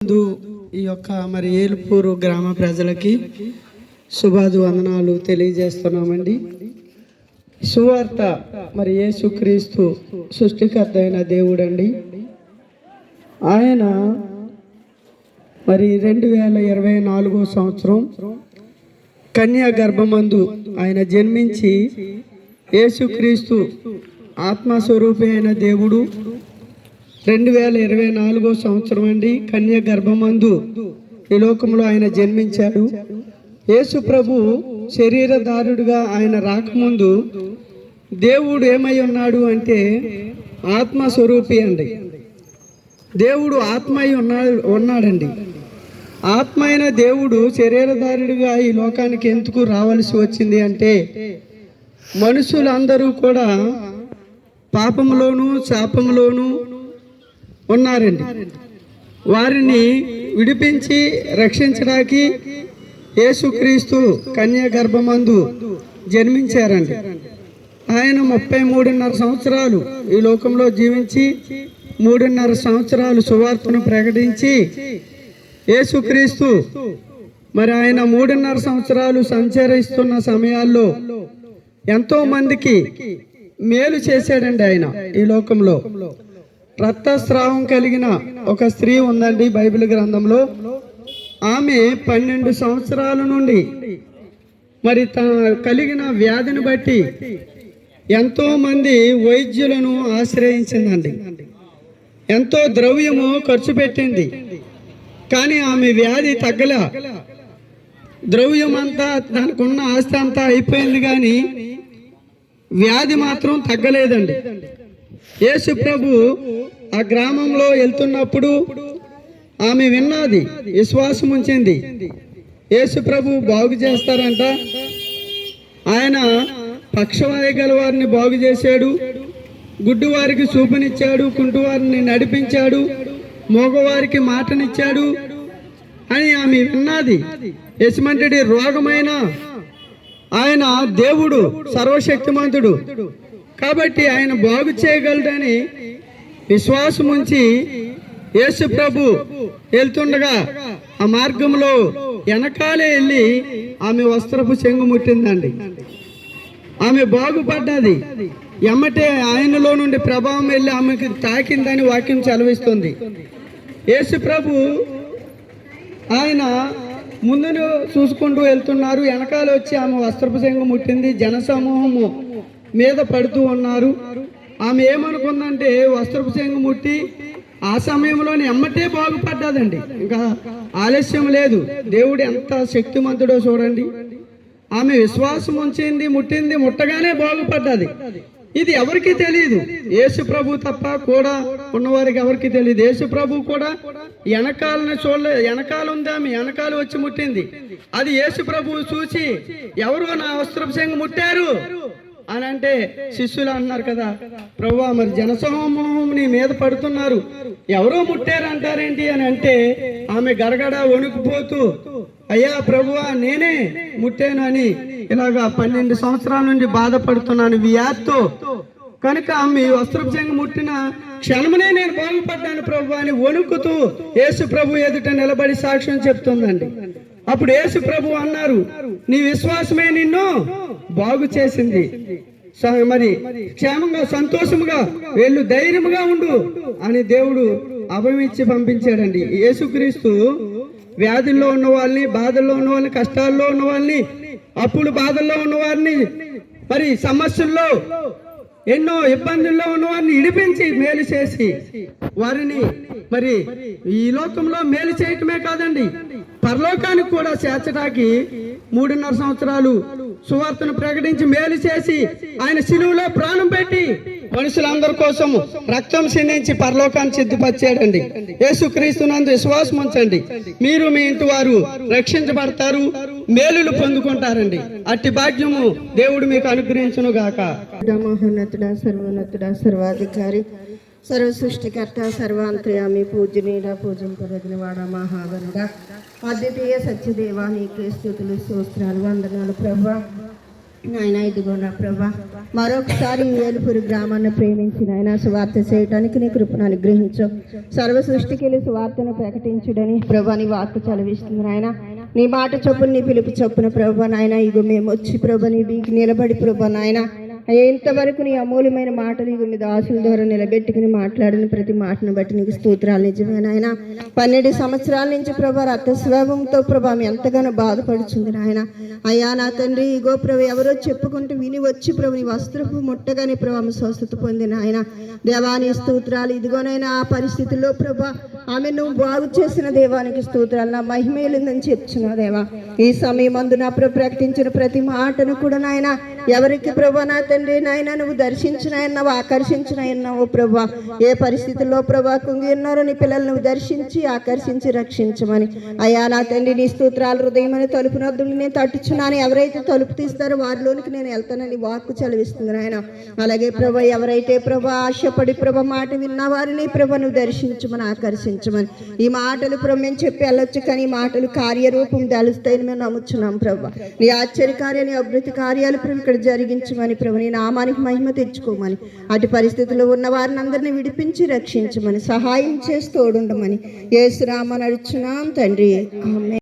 ఈ యొక్క మరి ఏలుపూరు గ్రామ ప్రజలకి శుభాదు వందనాలు తెలియజేస్తున్నామండి. సువార్త మరి యేసుక్రీస్తు సృష్టికర్త అయిన దేవుడండి. ఆయన మరి 2024 సంవత్సరం కన్యా గర్భమందు ఆయన జన్మించి యేసుక్రీస్తు ఆత్మస్వరూపి అయిన దేవుడు 2024 సంవత్సరం అండి కన్యా గర్భమందు ఈ లోకంలో ఆయన జన్మించాడు. యేసు ప్రభు శరీరధారుడుగా ఆయన రాకముందు దేవుడు ఏమై ఉన్నాడు అంటే ఆత్మస్వరూపి అండి. దేవుడు ఆత్మై ఉన్నాడండి. ఆత్మ అయిన దేవుడు శరీరధారుడిగా ఈ లోకానికి ఎందుకు రావాల్సి వచ్చింది అంటే మనుషులందరూ కూడా పాపంలోను శాపంలోను ఉన్నారండి. వారిని విడిపించి రక్షించడానికి యేసుక్రీస్తు కన్యా గర్భమందు జన్మించారండి. ఆయన 33.5 సంవత్సరాలు ఈ లోకంలో జీవించి 3.5 సంవత్సరాలు సువార్తను ప్రకటించి యేసుక్రీస్తు మరి ఆయన 3.5 సంవత్సరాలు సంచరిస్తున్న సమయాల్లో ఎంతో మందికి మేలు చేశాడండి. ఆయన ఈ లోకంలో రక్తస్రావం కలిగిన ఒక స్త్రీ ఉందండి బైబిల్ గ్రంథంలో. ఆమె 12 సంవత్సరాల నుండి మరి తన కలిగిన వ్యాధిని బట్టి ఎంతో మంది వైద్యులను ఆశ్రయించిందండి. ఎంతో ద్రవ్యము ఖర్చు పెట్టింది, కానీ ఆమె వ్యాధి తగ్గల. ద్రవ్యం అంతా దానికి ఉన్న ఆస్తి అంతా అయిపోయింది, కానీ వ్యాధి మాత్రం తగ్గలేదండి. యేసు ప్రభు ఆ గ్రామంలో వెళ్తున్నప్పుడు ఆమె విన్నది, విశ్వాసం ఉంచింది. యేసు ప్రభు బాగు చేస్తారంట. ఆయన పక్షవాయు గల వారిని బాగు చేశాడు, గుడ్డి వారికి చూపునిచ్చాడు, కుంటువారిని నడిపించాడు, మోగవారికి మాటనిచ్చాడు అని ఆమె విన్నది. ఎసుమంటి రోగమైన ఆయన దేవుడు, సర్వశక్తిమంతుడు కాబట్టి ఆయన బాగు చేయగలడని విశ్వాసం ఉంచి యేసు ప్రభు వెళ్తుండగా ఆ మార్గంలో వెనకాలే వెళ్ళి ఆమె వస్త్రపు చెంగు ముట్టిందండి. ఆమె బాగుపడ్డది. ఎమ్మటే ఆయనలో నుండి ప్రభావం వెళ్ళి ఆమెకు తాకిందని వాక్యం చదివిస్తుంది. యేసు ప్రభు ఆయన ముందును చూసుకుంటూ వెళ్తున్నారు, వెనకాల వచ్చి ఆమె వస్త్రపు చెంగు ముట్టింది. జనసమూహము మీద పడుతూ ఉన్నారు. ఆమె ఏమనుకుందంటే వస్త్రపు చెంగు ముట్టి ఆ సమయంలోనే ఎమ్మటే బాగుపడ్డదండి. ఇంకా ఆలస్యం లేదు. దేవుడు ఎంత శక్తిమంతుడో చూడండి. ఆమె విశ్వాసం ఉంచింది, ముట్టింది, ముట్టగానే బాగుపడ్డది. ఇది ఎవరికి తెలియదు, యేసు ప్రభు తప్ప కూడా ఉన్నవారికి ఎవరికి తెలియదు. యేసు ప్రభు కూడా వెనకాలని చూడలేదు. వెనకాల ఉంది, ఆమె వెనకాల వచ్చి ముట్టింది. అది యేసు ప్రభు చూసి ఎవరు నా వస్త్రపు చెంగు ముట్టారు అని అంటే శిష్యులు అన్నారు కదా, ప్రభువా మరి జనసమూహం నీ మీద పడుతున్నారు, ఎవరో ముట్టారు అంటారేంటి అని అంటే ఆమె గడగడ వణుకుపోతూ అయ్యా ప్రభువా నేనే ముట్టాను అని ఇలాగా 12 సంవత్సరాల నుండి బాధపడుతున్నాను వ్యాధితో, కనుక ఆమె వస్త్రపు చెంగు ముట్టిన క్షణమునే నేను బాగుపడ్డాను ప్రభు అని వణుకుతూ యేసు ప్రభు ఎదుట నిలబడి సాక్ష్యం చెప్తుందండి. అప్పుడు యేసు ప్రభు అన్నారు, నీ విశ్వాసమే నిన్ను బాగు చేసింది, మరి క్షేమంగా సంతోషముగా వెళ్ళు, ధైర్యముగా ఉండు అని దేవుడు అభయమిచ్చి పంపించాడండి. యేసుక్రీస్తు వ్యాధుల్లో ఉన్న వాళ్ళని, బాధల్లో ఉన్న వాళ్ళని, కష్టాల్లో ఉన్న వాళ్ళని, అప్పులు బాధల్లో ఉన్న వారిని, మరి సమస్యల్లో ఎన్నో ఇబ్బందుల్లో ఉన్న వారిని ఇడిపించి మేలు చేసి వారిని మరి ఈ లోకంలో మేలు చేయటమే కాదండి, పరలోకానికి కూడా చేర్చడానికి 3.5 సంవత్సరాలు సువార్తను ప్రకటించి మేలు చేసి ఆయన శిలువలో ప్రాణం పెట్టి మనుషులందరి కోసం రక్తం సిందించి పరలోకాన్ని సిద్ధపరిచాడండి. యేసుక్రీస్తునందు విశ్వాసం ఉంచండి, మీరు మీ ఇంటి వారు రక్షించబడతారు, మేలులు పొందుకుంటారండి. అట్టి భాగ్యము దేవుడు మీకు అనుగ్రహించును గాక. మహోన్నతుడా, సర్వోన్నతుడా, సర్వాధికారి, సర్వ సృష్టికర్త, సర్వాంతర్యామి, పూజనీయుడ, పూజింపదగిన వాడ, మహాగణుడ, అద్వితీయ సత్యదేవా, నీకే స్తుతులు, స్తోత్రాలు, వందనాలు ప్రభువా. నాయన ఇదిగో నా ప్రభా మరొకసారి ఈ ఏలుపురి గ్రామాన్ని ప్రేమించి నాయన సువార్త చేయడానికి నీ కృపను అనుగ్రహించు. సర్వ సృష్టికి వెళ్ళి సువార్తను ప్రకటించుడని ప్రభా నీ వాక్కు చదివిస్తుంది నాయన. నీ మాట చొప్పున నీ పిలుపు చొప్పున ప్రభా నాయన ఇగో మేము వచ్చి ప్రభా నీ వీకి నిలబడి ప్రభా నాయన ఇంతవరకు నీ అమూల్యమైన మాటలు ఇగో మీ దాసుల ద్వారా నిలబెట్టుకుని మాట్లాడిన ప్రతి మాటను బట్టి నీకు స్తోత్రాలు. నిజమే నాయన 12 సంవత్సరాల నుంచి ప్రభా రక్తస్రావంతో ప్రభా మీ ఎంతగానో బాధపడుచుంది నాయన. అయ్యా నా తండ్రి ఇగో ప్రభు ఎవరో చెప్పుకుంటూ విని వచ్చి ప్రభు నీ వస్త్రపు ముట్టగానే ప్రభా ఆమె స్వస్థత పొందిన ఆయన. దేవాని స్తోత్రాలు. ఇదిగోనైనా ఆ పరిస్థితుల్లో ప్రభా ఆమె నువ్వు బాగు చేసిన దేవానికి స్తోత్రాలు. నా మహిమేలుందని చెప్తున్నా దేవా. ఈ సమయం అందు నా ప్రభు ప్రకటించిన ప్రతి మాటను కూడా నాయన ఎవరికి ప్రభా నా తండ్రి నాయన నువ్వు దర్శించిన నువ్వు ఆకర్షించిన ఓ ప్రభా ఏ పరిస్థితుల్లో ప్రభా కుంగి ఉన్నారో నీ పిల్లలు నువ్వు దర్శించి ఆకర్షించి రక్షించమని. అయ్యా నా తండ్రి నీ స్తోత్రాలు. హృదయం అని తలుపు నద్దుని నేను తట్టుచున్నాను. ఎవరైతే తలుపు తీస్తారో వారిలోనికి నేను వెళ్తానని వాక్కు చదివిస్తుంది ఆయన. అలాగే ప్రభా ఎవరైతే ప్రభా ఆశపడి ప్రభా మాట విన్న వారిని ప్రభా నువ్వు దర్శించమని ఆకర్షించమని. ఈ మాటలు ప్రభు మేము చెప్పి వెళ్ళొచ్చు కానీ ఈ మాటలు కార్యరూపం దాలుస్తాయని మేము నమ్ముచున్నాం ప్రభా. నీ ఆశ్చర్యకార్యాన్ని అభివృద్ధి కార్యాలు ప్రభు ఇక్కడ జరిగించమని ప్రభు నీ నామానికి మహిమ తెచ్చుకోమని. అటు పరిస్థితుల్లో ఉన్న వారిని అందరినీ విడిపించి రక్షించమని సహాయం చేసి తోడుండమని యేసు నామమున అడుగుచున్నాం తండ్రి. ఆమేన్.